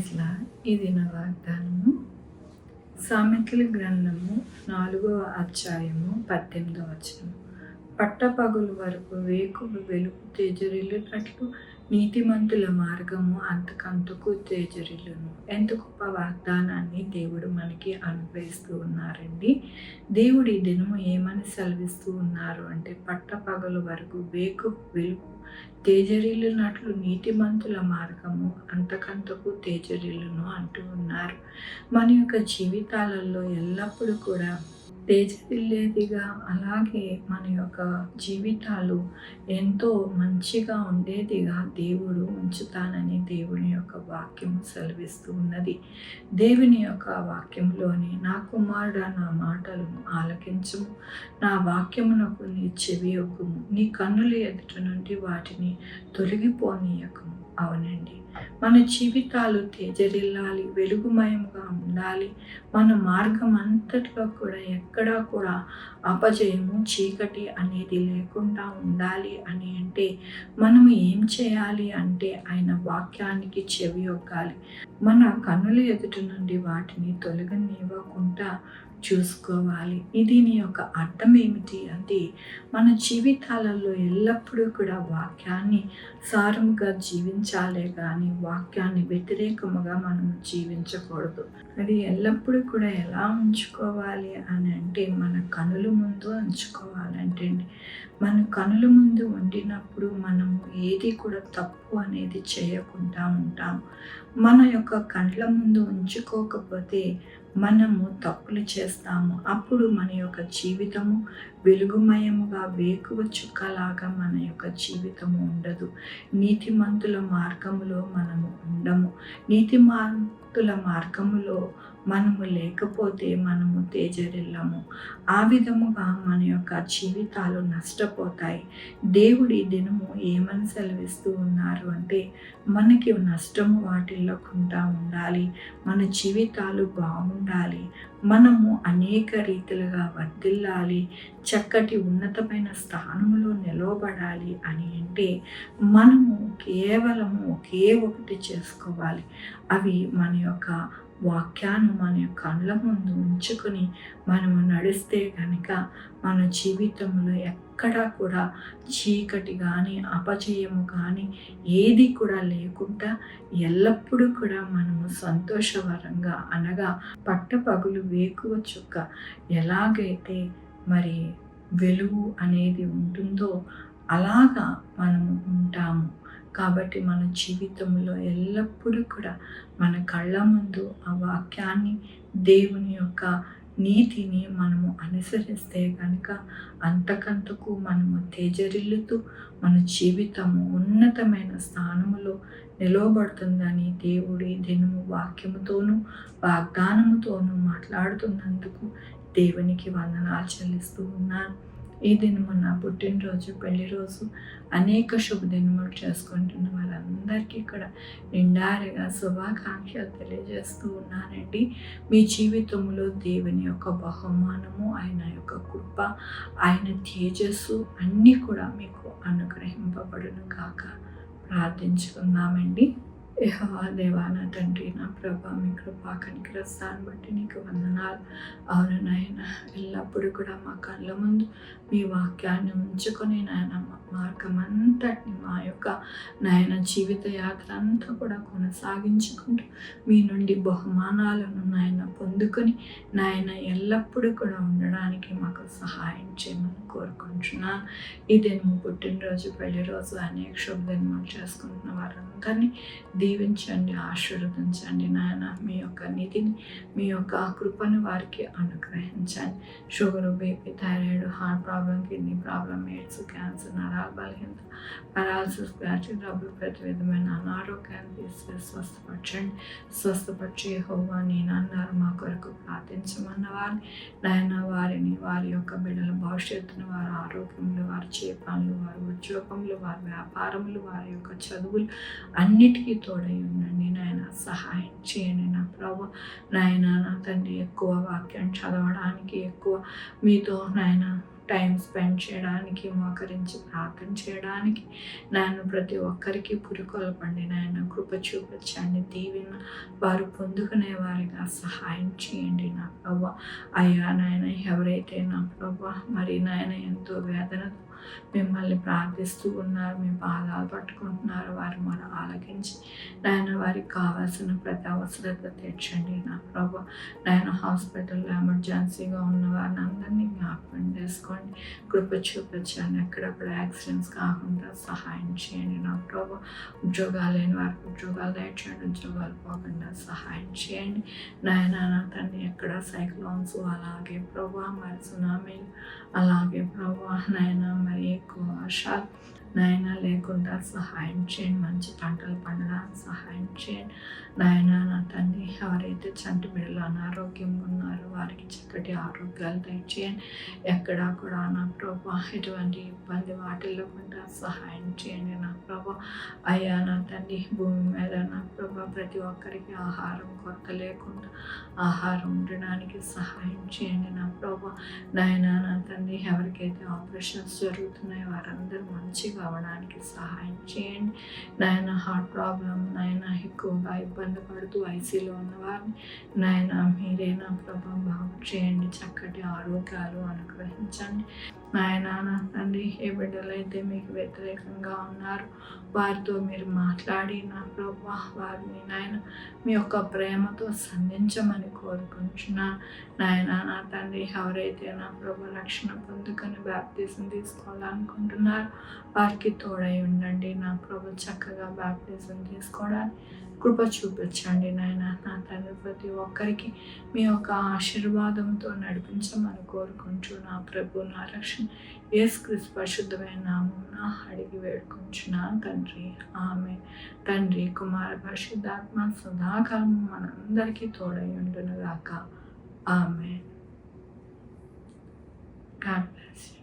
ప్రైజ్‌లా ఇది నా వాగ్దానము. సామెతల గ్రంథము 4వ అధ్యాయము 18వ వచనం. పట్టపగలు వరకు వేకువ వెలుగు తేజరిల్లునట్లు నీతిమంతుల మార్గము అంతకంతకు తేజరిల్లును. ఎంత గొప్ప వాగ్దానాన్ని దేవుడు మనకి అనుగ్రహిస్తూ ఉన్నారండి. దేవుడు ఈ దినము ఏమని సెలవిస్తూ ఉన్నారు అంటే, పట్టపగలు వరకు వేకువ వెలుగు తేజరిల్లునట్లు నీతిమంతుల మార్గము అంతకంతకు తేజరిల్లును అంటూ ఉన్నారు. మన యొక్క జీవితాలలో ఎల్లప్పుడూ కూడా తేజరిల్లేదిగా, అలాగే మన యొక్క జీవితాలు ఎంతో మంచిగా ఉండేదిగా దేవుడు ఉంచుతానని దేవుని యొక్క వాక్యము సెలవిస్తూ ఉన్నది. దేవుని యొక్క వాక్యంలోని, నా కుమారుడా నా మాటలను ఆలకించుము, నా వాక్యమునకు నీ చెవి యొగ్గుము, నీ కన్నుల ఎదుట నుండి వాటిని తొలగిపోనీయకము. అవునండి, మన జీవితాలు తేజరిల్లాలి, వెలుగుమయంగా ఉండాలి. మన మార్గం అంతట్లో కూడా ఎక్కడా కూడా అపజయము, చీకటి అనేది లేకుండా ఉండాలి అని అంటే మనం ఏం చేయాలి అంటే ఆయన వాక్యానికి చెవి యొగ్గాలి. మన కన్నుల ఎదుట నుండి వాటిని తొలగనివ్వకుండా చూసుకోవాలి. దీని యొక్క అర్థం ఏమిటి అంటే, మన జీవితాలలో ఎల్లప్పుడూ కూడా వాక్యాన్ని సారముగా జీవించాలే కానీ వాక్యాన్ని వ్యతిరేకముగా మనం జీవించకూడదు. అది ఎల్లప్పుడూ కూడా ఎలా ఉంచుకోవాలి అని అంటే, మన కనుల ముందు ఉంచుకోవాలంటే మన కనుల ముందు ఉండినప్పుడు మనము ఏది కూడా తప్పు అనేది చేయకుండా ఉంటాం. మన యొక్క కళ్ళ ముందు ఉంచుకోకపోతే మనము తప్పులు చేస్తాము. అప్పుడు మన యొక్క జీవితము వెలుగుమయముగా వేకువ చుక్కలాగా మన యొక్క జీవితము ఉండదు. నీతిమంతుల మార్గములో మనము ఉండము. నీతిమంతుల మార్గములో మనము లేకపోతే మనము తేజరిల్లము. ఆ విధముగా మన యొక్క జీవితాలు నష్టపోతాయి. దేవుడి దినము ఏమని సెలవిస్తూ ఉన్నారు అంటే, మనకి నష్టము వాటిల్లకుండా ఉండాలి, మన జీవితాలు బాగుండాలి, మనము అనేక రీతిలుగా వర్ధిల్లాలి, చక్కటి ఉన్నతమైన స్థానంలో నిలవబడాలి అని అంటే మనము కేవలము ఒకే ఒకటి చేసుకోవాలి. అవి మన యొక్క వాక్యాన్ని మన కళ్ళ ముందు ఉంచుకొని మనము నడిస్తే కనుక మన జీవితంలో ఎక్కడా కూడా చీకటి కానీ అపజయము కానీ ఏది కూడా లేకుండా ఎల్లప్పుడూ కూడా మనము సంతోషకరంగా, అనగా పట్టపగలు వేకువ చుక్క ఎలాగైతే మరి వెలుగు అనేది ఉంటుందో అలాగా మనము ఉంటాము. కాబట్టి మన జీవితంలో ఎల్లప్పుడూ కూడా మన కళ్ళ ముందు ఆ వాక్యాన్ని, దేవుని యొక్క నీతిని మనము అనుసరిస్తే కనుక అంతకంతకు మనము తేజరిల్లుతూ మన జీవితము ఉన్నతమైన స్థానములో నిలవబడుతుందని దేవుడి దినము వాక్యముతోనూ వాగ్దానముతోనూ మాట్లాడుతున్నందుకు దేవునికి వందనాలు చెల్లిస్తూ ఉన్నాను. ఈ దినము నా పుట్టినరోజు, పెళ్లి రోజు, అనేక శుభదినములు చేసుకుంటున్న వారందరికీ కూడా నిండారుగా శుభాకాంక్షలు తెలియజేస్తూ ఉన్నానండి. మీ జీవితంలో దేవుని యొక్క బహుమానము, ఆయన యొక్క కృప, ఆయన తేజస్సు అన్నీ కూడా మీకు అనుగ్రహింపబడును కాక ప్రార్థించుకుందామండి. యెహోవా దేవా, నా తండ్రి, నా ప్రభా, మీ కృపా కనికరస్తాన్ని బట్టి నీకు వందనాలు. అవును నాయన, ఎల్లప్పుడూ కూడా మా కళ్ళ ముందు మీ వాక్యాన్ని ఉంచుకొని నాయన మార్గం అంతటిని, మా యొక్క నాయన జీవిత యాత్ర అంతా కూడా కొనసాగించుకుంటూ మీ నుండి బహుమానాలను నాయన పొందుకొని నాయన ఎల్లప్పుడూ కూడా ఉండడానికి మాకు సహాయం చేయమని కోరుకుంటున్నాను. ఈ దినము పుట్టినరోజు, పెళ్లి రోజు, అనేక శుభదినములు చేసుకుంటున్న వారందరినీ దీవించండి, ఆశీర్వదించండి నాయన. మీ యొక్క నిధిని, మీ యొక్క కృపను వారికి అనుగ్రహించండి. Sugar, BP, thyroid, heart problem, kidney problem, AIDS, cancer, నరాల బలహీనత, పారాలసిస్, గ్యాస్ట్రిక్ ట్రబుల్, ప్రతి విధమైన అనారోగ్యాన్ని తీసుకెళ్ళి స్వస్థపరచండి. స్వస్థపరిచి యెహోవా నేను అన్నారు మా కొరకు ప్రార్థించమన్న వారిని నాయన, వారిని, వారి యొక్క బిడ్డల భవిష్యత్తును, వారి ఆరోగ్యంలో, వారి చేపలు, వారి ఉద్యోగంలో, వారి వ్యాపారములు, వారి యొక్క చదువులు అన్నిటికీ తోడై ఉండండి నాయన. సహాయం చేయండి నా ప్రభు. నాయన, నా తండ్రి, ఎక్కువ వాక్యం చదవడానికి, ఎక్కువ మీతో నాయన టైం స్పెండ్ చేయడానికి, మోకరించి ప్రార్థన చేయడానికి నాయన ప్రతి ఒక్కరికి పురికొల్పండి నాయన. కృప చూపించండి, దీవెన వారు పొందుకునే వారిగా సహాయం చేయండి నా ప్రభా. అయ్యా నాయన, ఎవరైతే నా ప్రభా మరి నాయన ఎంతో వేదనతో మిమ్మల్ని ప్రార్థిస్తూ ఉన్నారు, మీ పాదాలు పట్టుకుంటున్నారు, వారు మనం ఆలకించి నాయన వారికి కావాల్సిన ప్రతి అవసరత తీర్చండి నా ప్రభా. నాయన హాస్పిటల్లో ఎమర్జెన్సీగా ఉన్న వారిని అందరినీ జ్ఞాపకం చేసుకోండి, కృప చూపించండి. ఎక్కడెక్కడ యాక్సిడెంట్స్ కాకుండా సహాయం చేయండి నా ప్రభా. ఉద్యోగాలు లేని వారికి ఉద్యోగాలు దయచేయండి, ఉద్యోగాలు పోకుండా సహాయం చేయండి నాయన. నా తండ్రి ఎక్కడ సైక్లోన్స్ అలాగే ప్రభా మరి సునామీలు అలాగే ప్రభా నాయన మరి ఎక్కువ వర్షాలు నాయన లేకుండా సహాయం చేయండి. మంచి పంటలు పండడానికి సహాయం చేయండి నాయన. నా తండ్రి ఎవరైతే చంటి బిడ్డలు అనారోగ్యంగా ఉన్నారో వారికి చక్కటి ఆరోగ్యాలు దయచేయండి. ఎక్కడా కూడా నా ప్రభా ఎటువంటి ఇబ్బంది వాటిల్లకుండా సహాయం చేయండి నా ప్రభా. అయ్యా నా తండ్రి భూమి మీద నా ప్రభా ప్రతి ఒక్కరికి ఆహారం కొరత లేకుండా ఆహారం ఉండడానికి సహాయం చేయండి నా ప్రభా. నాయన నా తండ్రి ఎవరికైతే ఆపరేషన్స్ జరుగుతున్నాయో వారందరూ మంచిగా అవడానికి సహాయం చేయండి నాయన. హార్ట్ ప్రాబ్లం నాయన ఎక్కువగా ఇబ్బంది పడుతూ ఐసీలో ఉన్నవారిని నాయన మీరే నా ప్రభా బాగు చేయండి, చక్కటి ఆరోగ్యాలు అనుగ్రహించండి నాయన. నా తండ్రి ఏ బిడ్డలైతే మీకు వ్యతిరేకంగా ఉన్నారు వారితో మీరు మాట్లాడి నా ప్రభా వారిని నాయన మీ యొక్క ప్రేమతో సంధించమని కోరుకుంటున్నాను నాయన. నా తండ్రి ఎవరైతే నా ప్రభా రక్షణ పొందుకొని బాప్టిజం తీసుకోవాలనుకుంటున్నారు వారికి తోడై ఉండండి నా ప్రభు. చక్కగా బాప్టిజం తీసుకోవడానికి కృప చూపించండి నాయన. నా తండ్రి ప్రతి ఒక్కరికి మీ యొక్క ఆశీర్వాదంతో నడిపించమని కోరుకుంటూ నా ప్రభు నా రక్షణ యేసుక్రీస్తు పరిశుద్ధమైన నామమున అడిగి వేడుకుంటున్నాను తండ్రి, ఆమె. తండ్రి కుమార పరిశుద్ధాత్మ సదాకాలం మనందరికీ తోడై ఉండును గాక, ఆమె. God bless you.